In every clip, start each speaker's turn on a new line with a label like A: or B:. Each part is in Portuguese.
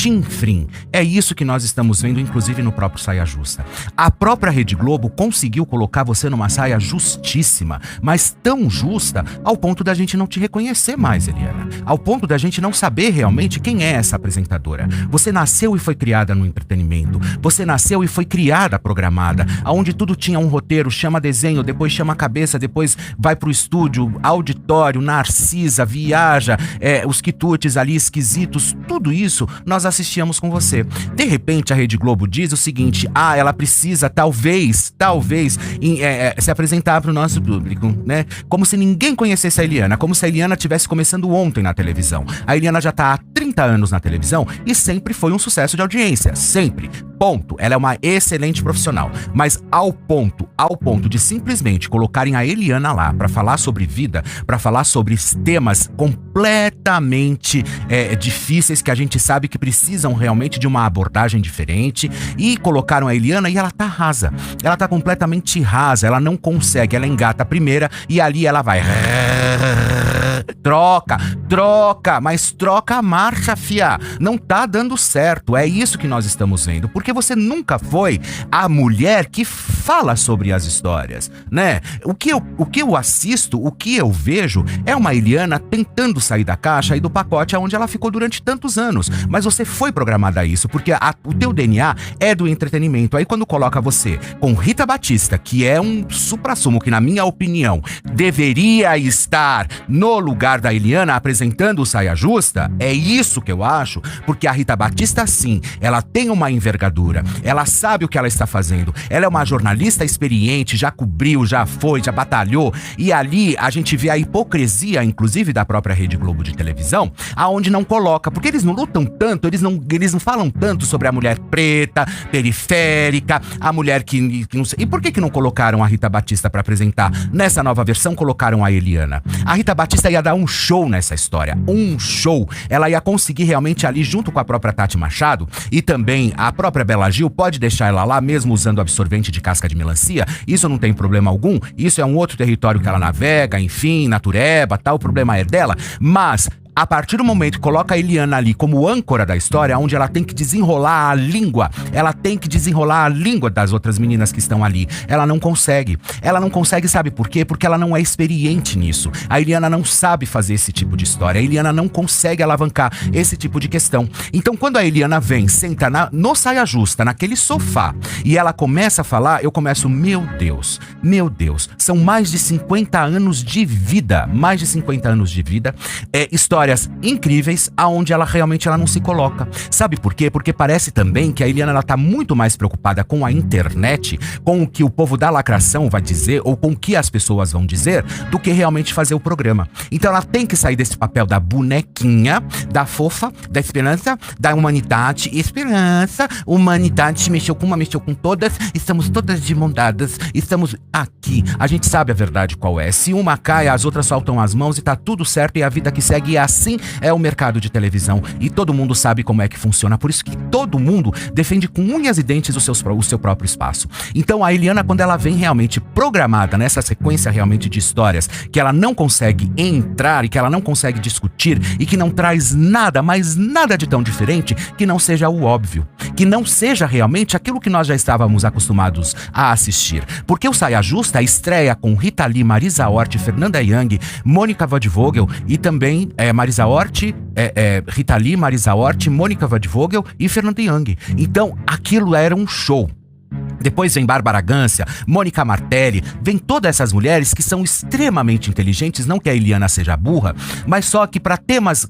A: chinfrim. É isso que nós estamos vendo, inclusive no próprio Saia Justa. A própria Rede Globo conseguiu colocar você numa saia justíssima, mas tão justa ao ponto da gente não te reconhecer mais, Eliana. Ao ponto da gente não saber realmente quem é essa apresentadora. Você nasceu e foi criada no entretenimento. Você nasceu e foi criada programada, onde tudo tinha um roteiro, chama desenho, depois chama cabeça, depois vai pro estúdio, auditório, Narcisa, viaja, os quitutes ali esquisitos, tudo isso nós assistíamos com você. De repente a Rede Globo diz o seguinte: ela precisa talvez se apresentar pro nosso público, né? Como se ninguém conhecesse a Eliana, como se a Eliana estivesse começando ontem na televisão. A Eliana já tá há 30 anos na televisão e sempre foi um sucesso de audiência, sempre. Ponto. Ela é uma excelente profissional, mas ao ponto de simplesmente colocarem a Eliana lá para falar sobre vida, para falar sobre temas completamente difíceis que a gente sabe que precisam realmente de uma abordagem diferente, e colocaram a Eliana e ela tá rasa. Ela tá completamente rasa, ela não consegue, ela engata a primeira e ali ela vai troca, mas troca a marcha, fia. Não tá dando certo. É isso que nós estamos vendo, porque você nunca foi a mulher que fala sobre as histórias, né? O que eu assisto, o que eu vejo é uma Eliana tentando sair da caixa e do pacote onde ela ficou durante tantos anos. Mas você foi programada a isso, porque o teu DNA é do entretenimento. Aí quando coloca você com Rita Batista, que é um suprassumo que, na minha opinião, deveria estar no lugar da Eliana apresentando o Saia Justa, é isso que eu acho, porque a Rita Batista, sim, ela tem uma envergadura, ela sabe o que ela está fazendo, ela é uma jornalista experiente, já cobriu, já foi, já batalhou, e ali a gente vê a hipocrisia, inclusive da própria Rede Globo de televisão, aonde não coloca, porque eles não lutam tanto, eles não falam tanto sobre a mulher preta, periférica, a mulher que não sei. E por que não colocaram a Rita Batista para apresentar? Nessa nova versão colocaram a Eliana. A Rita Batista ia dar um show nessa história, um show. Ela ia conseguir realmente ali, junto com a própria Tati Machado e também a própria Bela Gil, pode deixar ela lá mesmo usando absorvente de casca de melancia, isso não tem problema algum, isso é um outro território que ela navega, enfim, natureba, tal, o problema é dela, mas a partir do momento que coloca a Eliana ali como âncora da história, onde ela tem que desenrolar a língua, das outras meninas que estão ali, ela não consegue, sabe por quê? Porque ela não é experiente nisso, a Eliana não sabe fazer esse tipo de história, a Eliana não consegue alavancar esse tipo de questão. Então quando a Eliana vem, senta no Saia Justa, naquele sofá, e ela começa a falar, eu começo, meu Deus, são mais de 50 anos de vida, histórias incríveis, aonde ela realmente não se coloca. Sabe por quê? Porque parece também que a Eliana tá muito mais preocupada com a internet, com o que o povo da lacração vai dizer, ou com o que as pessoas vão dizer, do que realmente fazer o programa. Então ela tem que sair desse papel da bonequinha, da fofa, da esperança, da humanidade. Humanidade mexeu com uma, mexeu com todas, estamos todas de mão dadas, estamos aqui. A gente sabe a verdade qual é. Se uma cai, as outras soltam as mãos e tá tudo certo, e a vida que segue é assim, é o mercado de televisão, e todo mundo sabe como é que funciona, por isso que todo mundo defende com unhas e dentes o seu próprio espaço. Então a Eliana, quando ela vem realmente programada nessa sequência realmente de histórias, que ela não consegue entrar e que ela não consegue discutir e que não traz nada, mas nada de tão diferente que não seja o óbvio, que não seja realmente aquilo que nós já estávamos acostumados a assistir. Porque o Saia Justa estreia com Rita Lee, Marisa Hort, Fernanda Young, Mônica Voivogel e também Marisa Hort, Rita Lee, Marisa Hort, Mônica Voivogel e Fernanda Young. Então aquilo era um show. Depois vem Bárbara Gância, Mônica Martelli, vem todas essas mulheres que são extremamente inteligentes, não que a Eliana seja burra, mas só que para temas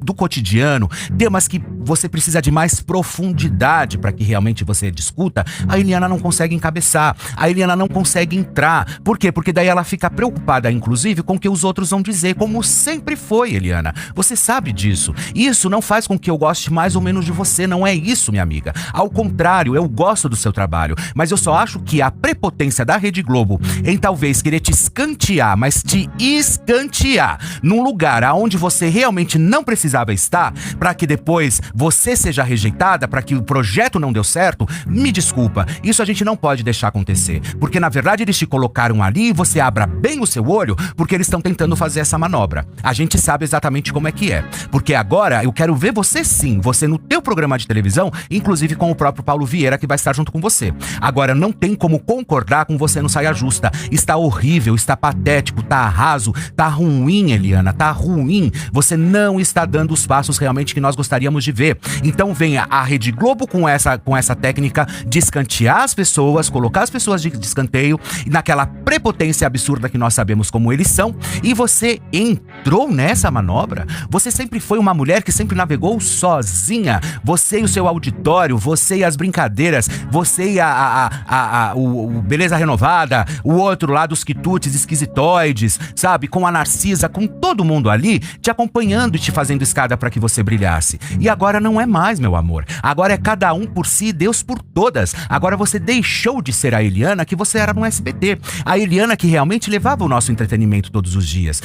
A: do cotidiano, temas que você precisa de mais profundidade para que realmente você discuta, a Eliana não consegue encabeçar, a Eliana não consegue entrar. Por quê? Porque daí ela fica preocupada, inclusive, com o que os outros vão dizer, como sempre foi, Eliana. Você sabe disso. Isso não faz com que eu goste mais ou menos de você, não é isso, minha amiga. Ao contrário, eu gosto do seu trabalho, mas eu só acho que a prepotência da Rede Globo em talvez querer te escantear, mas te escantear, num lugar onde aonde você realmente não precisava estar, para que depois você seja rejeitada, para que o projeto não deu certo, me desculpa, isso a gente não pode deixar acontecer. Porque na verdade eles te colocaram ali e você abra bem o seu olho, porque eles estão tentando fazer essa manobra. A gente sabe exatamente como é que é. Porque agora eu quero ver você sim, você no teu programa de televisão, inclusive com o próprio Paulo Vieira, que vai estar junto com você. Agora, não tem como concordar com você no Saia Justa. Está horrível, está patético, está raso, está ruim, Eliana, está ruim. Você não está dando os passos realmente que nós gostaríamos de ver. Então venha a Rede Globo com essa técnica de escantear as pessoas, colocar as pessoas de escanteio, naquela prepotência absurda que nós sabemos como eles são, e você entrou nessa manobra. Você sempre foi uma mulher que sempre navegou sozinha. Você e o seu auditório, você e as brincadeiras, você e o Beleza Renovada, o outro lá dos quitutes esquisitoides, sabe? Com a Narcisa, com todo mundo ali te acompanhando e te fazendo escada para que você brilhasse. E agora não é mais, meu amor. Agora é cada um por si e Deus por todas. Agora você deixou de ser a Eliana que você era no SBT. A Eliana que realmente levava o nosso entretenimento todos os dias.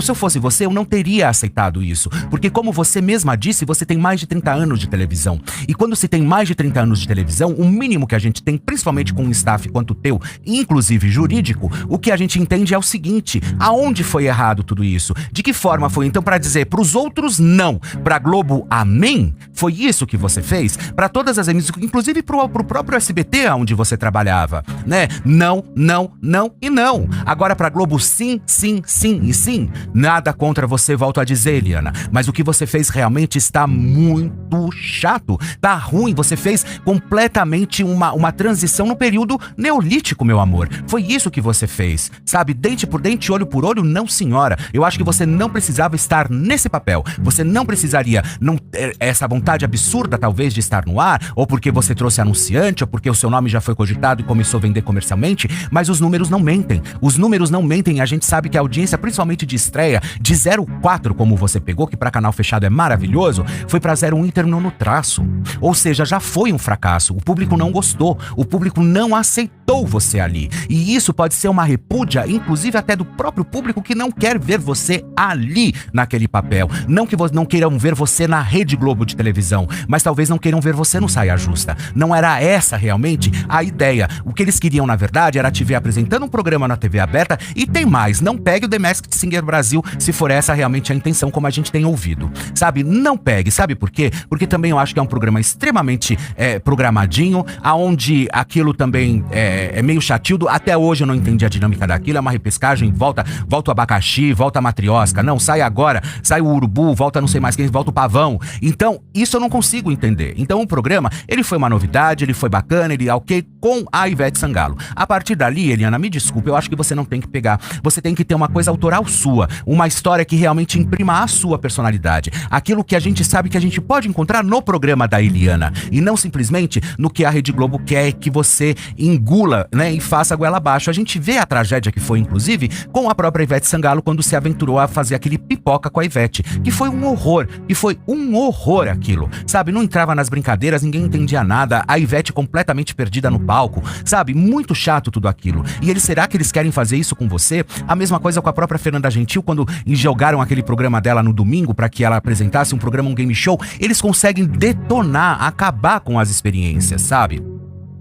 A: Se eu fosse você, eu não teria aceitado isso. Porque como você mesma disse, você tem mais de 30 anos de televisão. E quando se tem mais de 30 anos de televisão, o mínimo que a gente tem, principalmente com um staff quanto o teu, inclusive jurídico, o que a gente entende é o seguinte: aonde foi errado tudo isso? De que forma foi? Então, para dizer pros outros não, pra Globo amém? Foi isso que você fez? Pra todas as emissoras, inclusive pro próprio SBT, onde você trabalhava, né? Não, não, não e não. Agora pra Globo sim, sim, sim e sim. Nada contra você, volto a dizer, Eliana, mas o que você fez realmente está muito chato, tá ruim. Você fez completamente uma transição no período neolítico, meu amor. Foi isso que você fez, sabe? Dente por dente, olho por olho, não senhora. Eu acho que você não precisava estar nesse papel. Você não precisaria não ter essa vontade absurda, talvez, de estar no ar, ou porque você trouxe anunciante, ou porque o seu nome já foi cogitado e começou a vender comercialmente, mas os números não mentem. Os números não mentem. A gente sabe que a audiência, principalmente de estreia, de 0,4, como você pegou, que para canal fechado é maravilhoso, foi para 0,1 e terminou no traço. Ou seja, já foi um fracasso. O público não gostou. O público não aceitou você ali. E isso pode ser uma repúdia, inclusive até do próprio público que não quer ver você ali, naquele papel. Não que não queiram ver você na Rede Globo de televisão, mas talvez não queiram ver você no Saia Justa. Não era essa realmente a ideia. O que eles queriam, na verdade, era te ver apresentando um programa na TV aberta. E tem mais, não pegue o The Masked Singer Brasil se for essa realmente a intenção, como a gente tem ouvido. Sabe? Não pegue. Sabe por quê? Porque também eu acho que é um programa extremamente programadinho, aonde aquilo também é meio chatildo. Até hoje eu não entendi a dinâmica daquilo. É uma repescagem, volta o abacaxi, volta a matriosca. Não, sai agora, sai o urubu, volta não sei mais quem, volta o pavão. Então, isso eu não consigo entender. Então o programa, ele foi uma novidade, ele foi bacana, ele ok com a Ivete Sangalo. A partir dali, Eliana, me desculpe, eu acho que você não tem que pegar. Você tem que ter uma coisa autoral sua, uma história que realmente imprima a sua personalidade. Aquilo que a gente sabe que a gente pode encontrar no programa da Eliana. E não simplesmente no que a Rede Globo quer que você engula, né, e faça a goela abaixo. A gente vê a tragédia que foi, inclusive, com a própria Ivete Sangalo quando se aventurou a fazer aquele pipoca com a Ivete. Que foi um horror aquilo. Sabe, não entrava nas brincadeiras, ninguém entendia nada. A Ivete completamente perdida no palco. Sabe, muito chato tudo aquilo. E será que eles querem fazer isso com você? A mesma coisa com a própria Fernanda Gentil, quando jogaram aquele programa dela no domingo para que ela apresentasse um game show. Eles conseguem detonar, acabar com as experiências, sabe?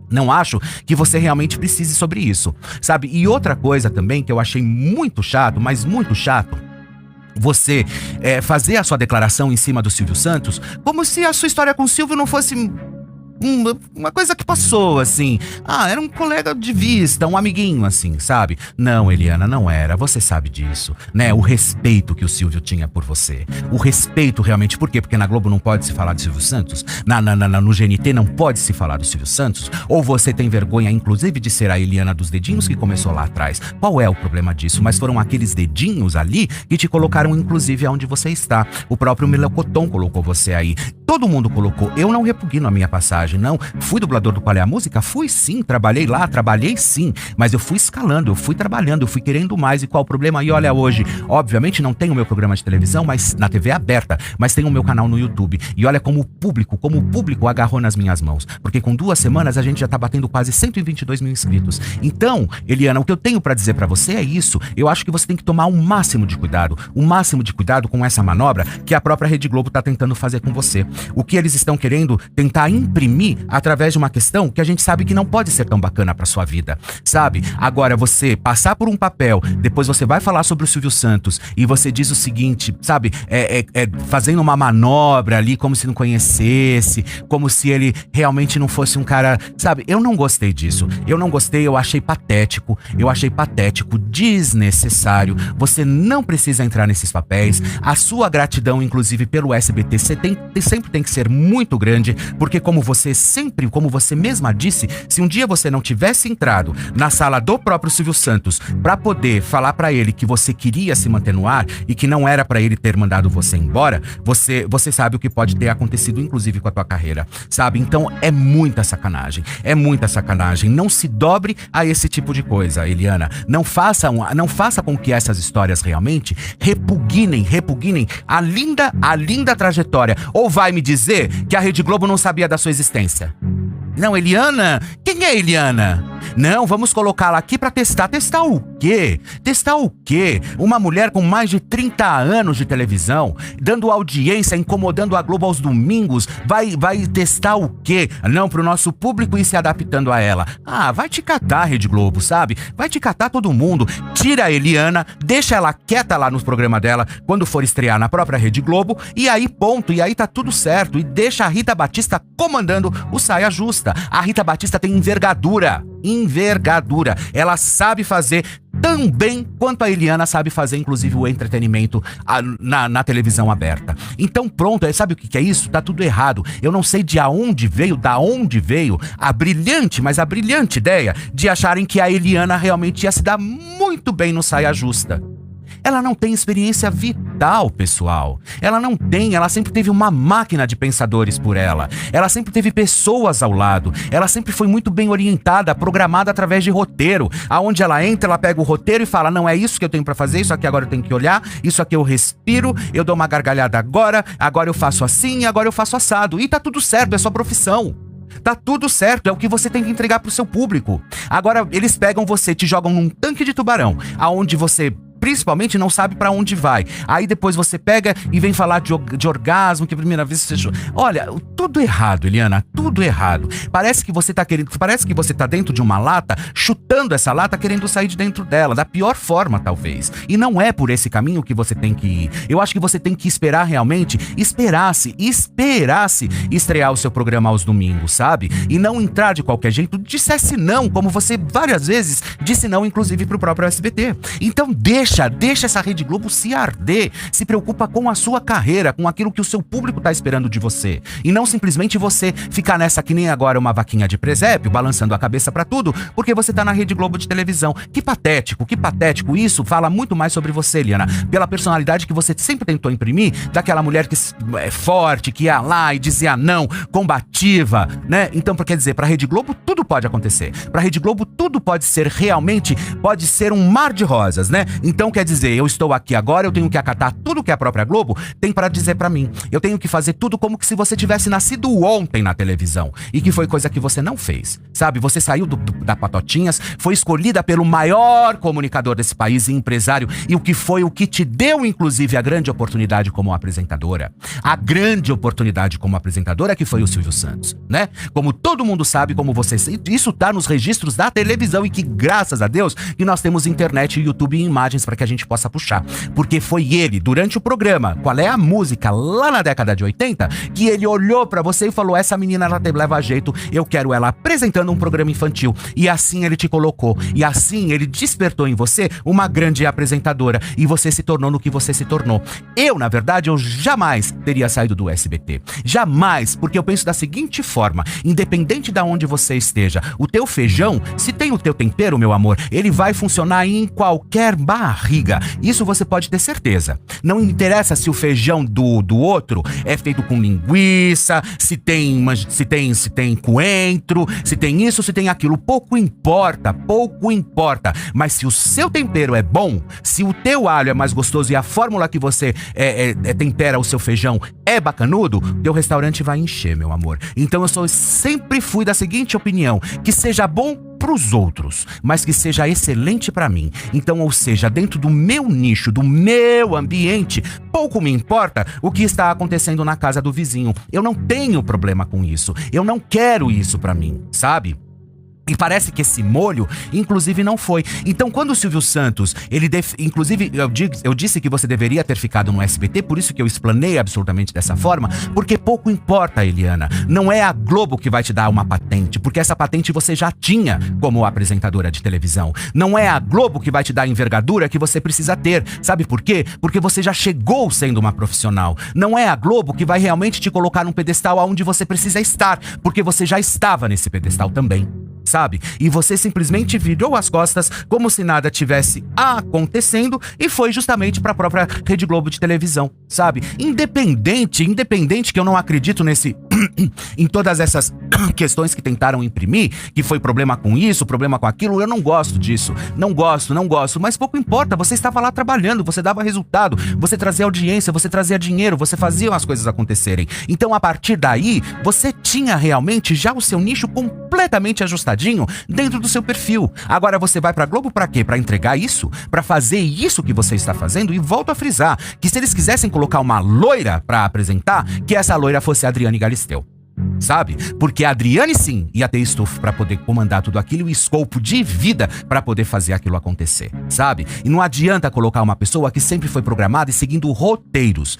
A: Não acho que você realmente precise sobre isso, sabe? E outra coisa também que eu achei muito chato, mas muito chato, você fazer a sua declaração em cima do Silvio Santos como se a sua história com o Silvio não fosse uma coisa que passou, assim. Era um colega de vista, um amiguinho, assim, sabe? Não, Eliana, não era. Você sabe disso, né? O respeito que o Silvio tinha por você. O respeito realmente. Por quê? Porque na Globo não pode se falar de Silvio Santos? No GNT não pode se falar do Silvio Santos? Ou você tem vergonha, inclusive, de ser a Eliana dos dedinhos que começou lá atrás? Qual é o problema disso? Mas foram aqueles dedinhos ali que te colocaram, inclusive, aonde você está. O próprio Melocoton colocou você aí. todo mundo colocou. Eu não repugno a minha passagem, não. Fui dublador do Qual é a Música? Fui sim, trabalhei lá, trabalhei sim. Mas eu fui escalando, eu fui trabalhando, eu fui querendo mais. E qual o problema? E olha, hoje, obviamente não tenho o meu programa de televisão, mas na TV aberta, mas tenho o meu canal no YouTube. E olha como o público agarrou nas minhas mãos. Porque com 2 semanas a gente já tá batendo quase 122 mil inscritos. Então, Eliana, o que eu tenho pra dizer pra você é isso. Eu acho que você tem que tomar o máximo de cuidado com essa manobra que a própria Rede Globo tá tentando fazer com você. O que eles estão querendo tentar imprimir através de uma questão que a gente sabe que não pode ser tão bacana pra sua vida, sabe? Agora, você passar por um papel, depois você vai falar sobre o Silvio Santos e você diz o seguinte, sabe? Fazendo uma manobra ali como se não conhecesse, como se ele realmente não fosse um cara, sabe? Eu não gostei disso. Eu não gostei, eu achei patético, desnecessário. Você não precisa entrar nesses papéis. A sua gratidão, inclusive, pelo SBT, sempre tem que ser muito grande, porque como você mesma disse, se um dia você não tivesse entrado na sala do próprio Silvio Santos pra poder falar pra ele que você queria se manter no ar e que não era pra ele ter mandado você embora, você sabe o que pode ter acontecido, inclusive, com a tua carreira, sabe? Então é muita sacanagem, não se dobre a esse tipo de coisa, Eliana. Não faça com que essas histórias realmente repugnem a linda trajetória. Ou vai me dizer que a Rede Globo não sabia da sua existência? Não, Eliana? Quem é Eliana? Não, vamos colocá-la aqui pra testar. Testar o quê? Testar o quê? Uma mulher com mais de 30 anos de televisão, dando audiência, incomodando a Globo aos domingos, vai testar o quê? Não, pro nosso público ir se adaptando a ela. Ah, vai te catar, Rede Globo, sabe? Vai te catar todo mundo. Tira a Eliana, deixa ela quieta lá no programa dela, quando for estrear na própria Rede Globo, e aí ponto, e aí tá tudo certo. E deixa a Rita Batista comandando o Saia Justa. A Rita Batista tem envergadura. Ela sabe fazer tão bem quanto a Eliana sabe fazer, inclusive, o entretenimento na televisão aberta. Então pronto, sabe o que é isso? Tá tudo errado. Eu não sei da onde veio a brilhante ideia de acharem que a Eliana realmente ia se dar muito bem no Saia Justa. Ela não tem experiência vital, pessoal. Ela sempre teve uma máquina de pensadores por ela. Ela sempre teve pessoas ao lado. Ela sempre foi muito bem orientada, programada através de roteiro. Aonde ela entra, ela pega o roteiro e fala, não é isso que eu tenho pra fazer, isso aqui agora eu tenho que olhar, isso aqui eu respiro, eu dou uma gargalhada agora eu faço assim, agora eu faço assado. E tá tudo certo, é sua profissão. Tá tudo certo, é o que você tem que entregar pro seu público. Agora, eles pegam você, te jogam num tanque de tubarão, aonde você principalmente não sabe pra onde vai. Aí depois você pega e vem falar de orgasmo, que a primeira vez você... Olha, tudo errado, Eliana, tudo errado. Parece que você tá dentro de uma lata, chutando essa lata, querendo sair de dentro dela, da pior forma, talvez. E não é por esse caminho que você tem que ir. Eu acho que você tem que esperar realmente, esperasse estrear o seu programa aos domingos, sabe? E não entrar de qualquer jeito, dissesse não, como você várias vezes disse não, inclusive pro próprio SBT. Então deixa essa Rede Globo se arder, se preocupa com a sua carreira, com aquilo que o seu público tá esperando de você. E não simplesmente você ficar nessa que nem agora uma vaquinha de presépio, balançando a cabeça pra tudo, porque você tá na Rede Globo de televisão. Que patético. Isso fala muito mais sobre você, Eliana, pela personalidade que você sempre tentou imprimir, daquela mulher que é forte, que ia lá e dizia não, combativa, né? Então, quer dizer, pra Rede Globo tudo pode acontecer. Pra Rede Globo tudo pode ser um mar de rosas, né? Então, quer dizer, eu estou aqui agora, eu tenho que acatar tudo que a própria Globo tem para dizer para mim. Eu tenho que fazer tudo como que se você tivesse nascido ontem na televisão. E que foi coisa que você não fez, sabe? Você saiu da Patotinhas, foi escolhida pelo maior comunicador desse país e empresário, e o que te deu, inclusive, a grande oportunidade como apresentadora. A grande oportunidade como apresentadora que foi o Silvio Santos, né? Como todo mundo sabe, isso tá nos registros da televisão, e que, graças a Deus, que nós temos internet, YouTube e imagens para que a gente possa puxar. Porque foi ele, durante o programa Qual é a Música, lá na década de 80, que ele olhou para você e falou, essa menina, ela leva jeito, eu quero ela apresentando um programa infantil. E assim ele te colocou. E assim ele despertou em você uma grande apresentadora. E você se tornou no que você se tornou. Na verdade, eu jamais teria saído do SBT. Jamais, porque eu penso da seguinte forma, independente de onde você esteja, seja, o teu feijão, se tem o teu tempero, meu amor, ele vai funcionar em qualquer barriga. Isso você pode ter certeza. Não interessa se o feijão do outro é feito com linguiça, se tem coentro, se tem isso, se tem aquilo. Pouco importa. Mas se o seu tempero é bom, se o teu alho é mais gostoso e a fórmula que você tempera o seu feijão é bacanudo, teu restaurante vai encher, meu amor. Então eu sempre fui da seguinte opinião: que seja bom pros outros, mas que seja excelente pra mim. Então, ou seja, dentro do meu nicho, do meu ambiente, pouco me importa o que está acontecendo na casa do vizinho. Eu não tenho problema com isso. Eu não quero isso pra mim, sabe? E parece que esse molho, inclusive, não foi. Então, quando o Silvio Santos, inclusive, eu disse que você deveria ter ficado no SBT, por isso que eu explanei absolutamente dessa forma, porque pouco importa, Eliana. Não é a Globo que vai te dar uma patente, porque essa patente você já tinha como apresentadora de televisão. Não é a Globo que vai te dar a envergadura que você precisa ter. Sabe por quê? Porque você já chegou sendo uma profissional. Não é a Globo que vai realmente te colocar num pedestal aonde você precisa estar, porque você já estava nesse pedestal também. Sabe? E você simplesmente virou as costas como se nada tivesse acontecendo e foi justamente para a própria Rede Globo de televisão, sabe? Independente que eu não acredito em todas essas questões que tentaram imprimir, que foi problema com isso, problema com aquilo, eu não gosto disso. Não gosto, mas pouco importa, você estava lá trabalhando, você dava resultado, você trazia audiência, você trazia dinheiro, você fazia as coisas acontecerem. Então, a partir daí, você tinha realmente já o seu nicho completamente ajustadinho dentro do seu perfil. Agora você vai pra Globo pra quê? Pra entregar isso? Pra fazer isso que você está fazendo? E volto a frisar, que se eles quisessem colocar uma loira pra apresentar, que essa loira fosse a Adriane Galisteu. Sabe? Porque a Adriane sim ia ter estofo pra poder comandar tudo aquilo e escopo de vida pra poder fazer aquilo acontecer, sabe? E não adianta colocar uma pessoa que sempre foi programada e seguindo roteiros.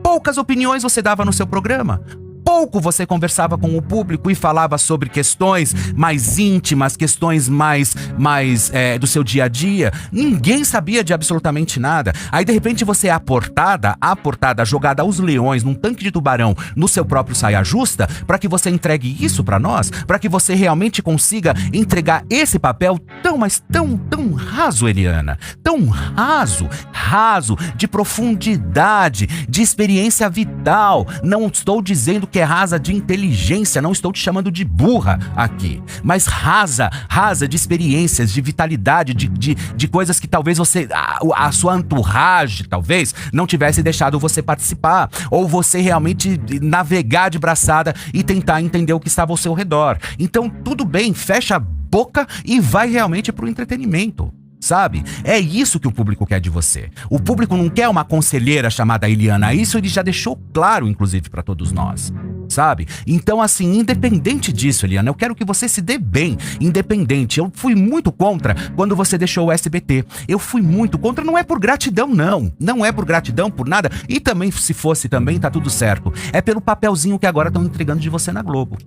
A: Poucas opiniões você dava no seu programa. Pouco você conversava com o público e falava sobre questões mais íntimas, questões mais do seu dia a dia. Ninguém sabia de absolutamente nada. Aí, de repente, você é aportada, jogada aos leões, num tanque de tubarão, no seu próprio saia justa, para que você entregue isso para nós, para que você realmente consiga entregar esse papel tão raso, Eliana. Tão raso, de profundidade, de experiência vital. Não estou dizendo que é rasa de inteligência, não estou te chamando de burra aqui, mas rasa de experiências, de vitalidade, de coisas que talvez você, a sua entourage, talvez, não tivesse deixado você participar, ou você realmente navegar de braçada e tentar entender o que estava ao seu redor. Então, tudo bem, fecha a boca e vai realmente pro entretenimento. Sabe? É isso que o público quer de você. O público não quer uma conselheira chamada Eliana. Isso ele já deixou claro, inclusive, pra todos nós. Sabe? Então, assim, independente disso, Eliana, eu quero que você se dê bem. Independente. Eu fui muito contra quando você deixou o SBT. Eu fui muito contra, não é por gratidão, não. Não é por gratidão, por nada. E também, se fosse também, tá tudo certo. É pelo papelzinho que agora estão entregando de você na Globo.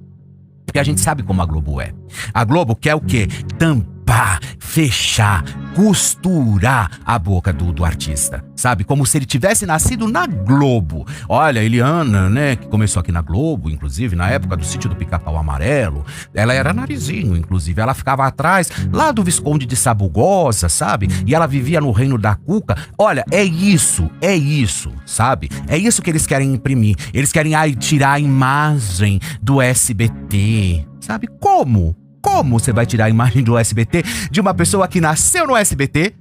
A: Porque a gente sabe como a Globo é. A Globo quer o quê? Tampar, fechar, costurar a boca do artista, sabe? Como se ele tivesse nascido na Globo. Olha, Eliana, né, que começou aqui na Globo, inclusive, na época do Sítio do Pica-Pau Amarelo, ela era narizinho, inclusive, ela ficava atrás, lá do Visconde de Sabugosa, sabe? E ela vivia no reino da Cuca. Olha, é isso, sabe? É isso que eles querem imprimir. Eles querem tirar a imagem do SBT, sabe? Como? Como você vai tirar a imagem do SBT de uma pessoa que nasceu no SBT,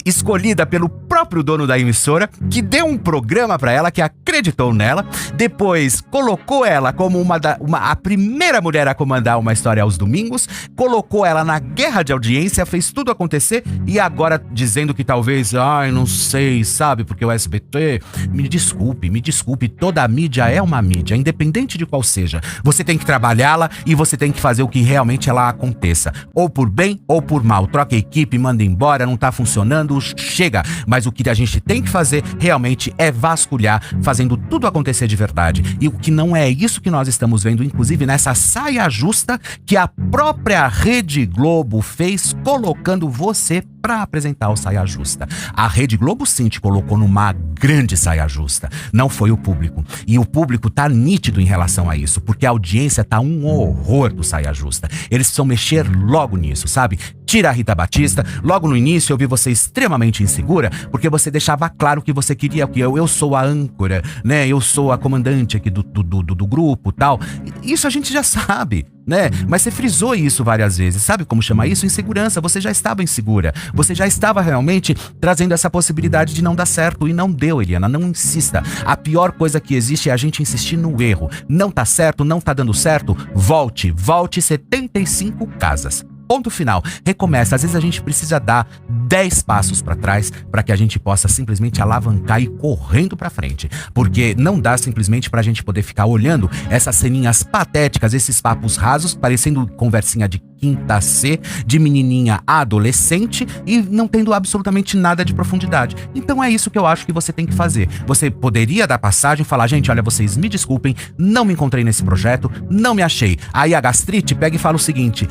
A: escolhida pelo próprio dono da emissora, que deu um programa pra ela, que acreditou nela, depois colocou ela como a primeira mulher a comandar uma história aos domingos, colocou ela na guerra de audiência, fez tudo acontecer e agora dizendo que talvez, não sei, sabe, porque o SBT, me desculpe, toda a mídia é uma mídia, independente de qual seja. Você tem que trabalhá-la e você tem que fazer o que realmente ela aconteça, ou por bem ou por mal. Troca a equipe, manda embora, não tá funcionando, chega. Mas o que a gente tem que fazer realmente é vasculhar, fazendo tudo acontecer de verdade. E o que não é isso que nós estamos vendo, inclusive nessa saia justa que a própria Rede Globo fez, colocando você pra apresentar o Saia Justa. A Rede Globo sim te colocou numa grande saia justa. Não foi o público. E o público tá nítido em relação a isso, porque a audiência tá um horror do Saia Justa. Eles precisam mexer logo nisso, sabe? Tira a Rita Batista. Logo no início eu vi você extremamente insegura, porque você deixava claro que você queria que eu sou a âncora, né? Eu sou a comandante aqui do grupo, tal. Isso a gente já sabe, né? Mas você frisou isso várias vezes. Sabe como chama isso? Insegurança. Você já estava insegura. Você já estava realmente trazendo essa possibilidade de não dar certo. E não deu, Eliana. Não insista. A pior coisa que existe é a gente insistir no erro. Não tá certo, não tá dando certo. Volte 75 casas. Ponto final. Recomeça. Às vezes a gente precisa dar 10 passos para trás para que a gente possa simplesmente alavancar e ir correndo para frente. Porque não dá simplesmente pra gente poder ficar olhando essas ceninhas patéticas, esses papos rasos, parecendo conversinha de quinta C, de menininha adolescente e não tendo absolutamente nada de profundidade. Então é isso que eu acho que você tem que fazer. Você poderia dar passagem e falar, gente, olha, vocês me desculpem, não me encontrei nesse projeto, não me achei. Aí a gastrite pega e fala o seguinte,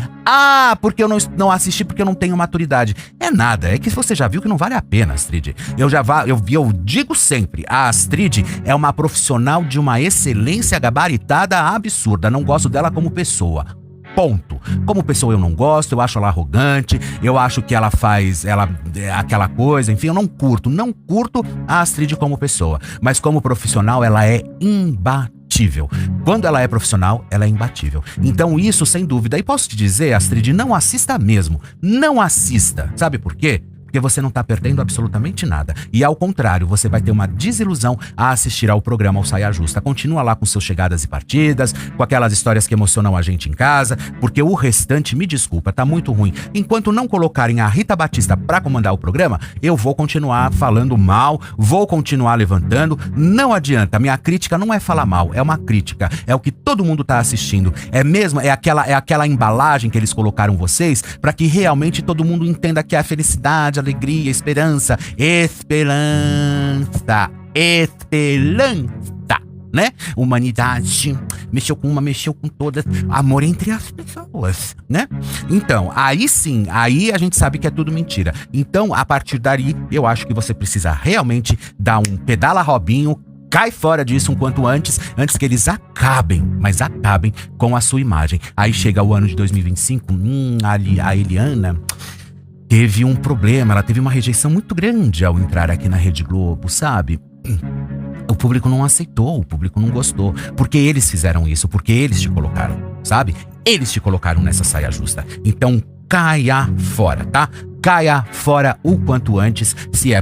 A: porque eu não assisti porque eu não tenho maturidade. É nada, é que você já viu que não vale a pena, Astrid. Eu digo sempre, a Astrid é uma profissional de uma excelência gabaritada absurda, não gosto dela como pessoa. Ponto. Como pessoa eu não gosto, eu acho ela arrogante, eu acho que ela faz aquela coisa, enfim, eu não curto a Astrid como pessoa, mas como profissional ela é imbatível. Quando ela é profissional, ela é imbatível. Então isso sem dúvida. E posso te dizer, Astrid, não assista mesmo. Não assista. Sabe por quê? Porque você não tá perdendo absolutamente nada. E ao contrário, você vai ter uma desilusão a assistir ao programa Ao Saia Justa. Continua lá com seus chegadas e partidas, com aquelas histórias que emocionam a gente em casa, porque o restante, me desculpa, tá muito ruim. Enquanto não colocarem a Rita Batista pra comandar o programa, eu vou continuar falando mal, vou continuar levantando. Não adianta, minha crítica não é falar mal, é uma crítica. É o que todo mundo tá assistindo. É aquela embalagem que eles colocaram vocês pra que realmente todo mundo entenda que é a felicidade, alegria, esperança, né? Humanidade, mexeu com uma, mexeu com todas, amor entre as pessoas, né? Então, aí sim, aí a gente sabe que é tudo mentira. Então, a partir daí, eu acho que você precisa realmente dar um pedala Robinho, cai fora disso um quanto antes que eles acabem com a sua imagem. Aí chega o ano de 2025, a Eliana teve um problema, ela teve uma rejeição muito grande ao entrar aqui na Rede Globo, sabe? O público não aceitou, o público não gostou, porque eles fizeram isso, porque eles te colocaram, sabe? Eles te colocaram nessa saia justa. Então caia fora, tá? Caia fora o quanto antes.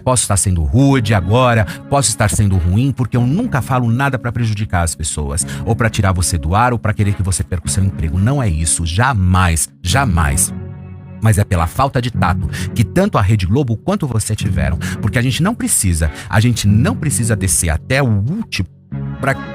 A: Posso estar sendo rude agora, posso estar sendo ruim, porque eu nunca falo nada pra prejudicar as pessoas, ou pra tirar você do ar, ou pra querer que você perca o seu emprego. Não é isso, jamais, jamais. Mas é pela falta de tato que tanto a Rede Globo quanto você tiveram. Porque a gente não precisa descer até o último.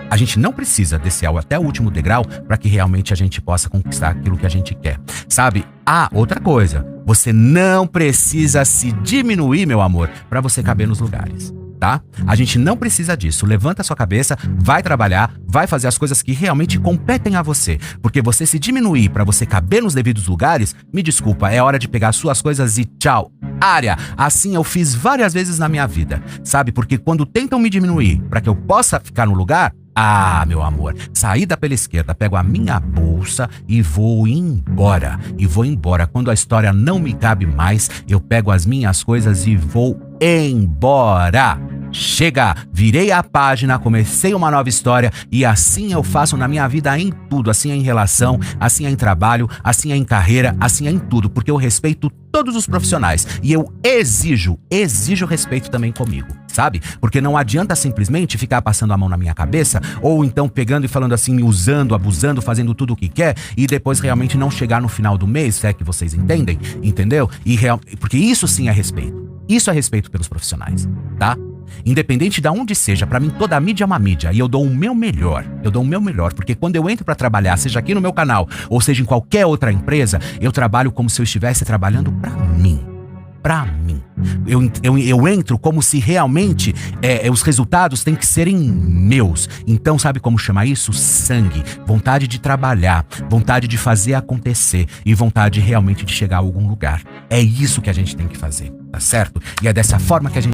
A: A gente não precisa descer até o último degrau para que realmente a gente possa conquistar aquilo que a gente quer. Sabe? Outra coisa. Você não precisa se diminuir, meu amor, para você caber nos lugares. Tá? A gente não precisa disso. Levanta a sua cabeça, vai trabalhar, vai fazer as coisas que realmente competem a você. Porque você se diminuir pra você caber nos devidos lugares, me desculpa, é hora de pegar suas coisas e tchau. Área. Assim eu fiz várias vezes na minha vida, sabe? Porque quando tentam me diminuir pra que eu possa ficar no lugar, meu amor, saída pela esquerda, pego a minha bolsa e vou embora. Quando a história não me cabe mais, eu pego as minhas coisas e vou embora. Chega, virei a página, comecei uma nova história e assim eu faço na minha vida em tudo. Assim é em relação, assim é em trabalho, assim é em carreira, assim é em tudo. Porque eu respeito todos os profissionais e eu exijo respeito também comigo, sabe? Porque não adianta simplesmente ficar passando a mão na minha cabeça ou então pegando e falando assim, me usando, abusando, fazendo tudo o que quer e depois realmente não chegar no final do mês, se é que vocês entendem, entendeu? Porque isso sim é respeito. Isso é respeito pelos profissionais, tá? Independente de onde seja, pra mim toda a mídia é uma mídia e eu dou o meu melhor. Porque quando eu entro pra trabalhar, seja aqui no meu canal ou seja em qualquer outra empresa, eu trabalho como se eu estivesse trabalhando pra mim. pra mim. Eu entro como se realmente os resultados têm que serem meus. Então, sabe como chamar isso? Sangue, vontade de trabalhar, vontade de fazer acontecer e vontade realmente de chegar a algum lugar. É isso que a gente tem que fazer, tá certo? E é dessa forma que a gente